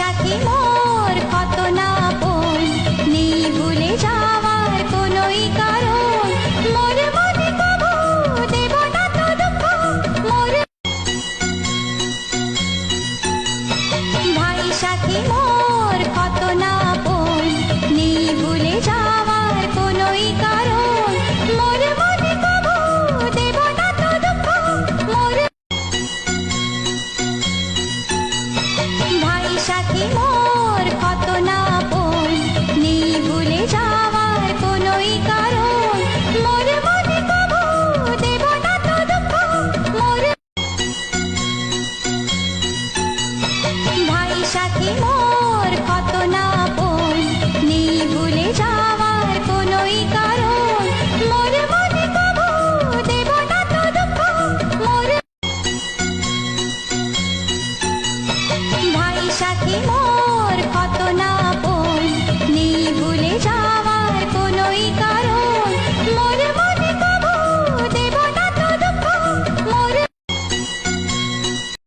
সাথী মোর কত না আপন, নেই ভুলে যাওয়ার কোনোই কারণ। মোর মনে কবু দেব না তো দুঃখ, মোর ভাই সাথী মোর কত না আপন, নেই ভুলে যাওয়ার কোনোই কারণ। মোর মনে কবু দেব না তো দুঃখ, মোর ভাই সাথী মোর কত না আপন, নেই ভুলে যাওয়ার কোনোই কারণ। মোর মনে কবু দেব না তো দুঃখ, মোর ভাই সাথী মোর কত না আপন, নেই ভুলে যাওয়ার কোনোই কারণ। মোর মনে কবু দেব না তো দুঃখ, মোর ভাই সাথী মোর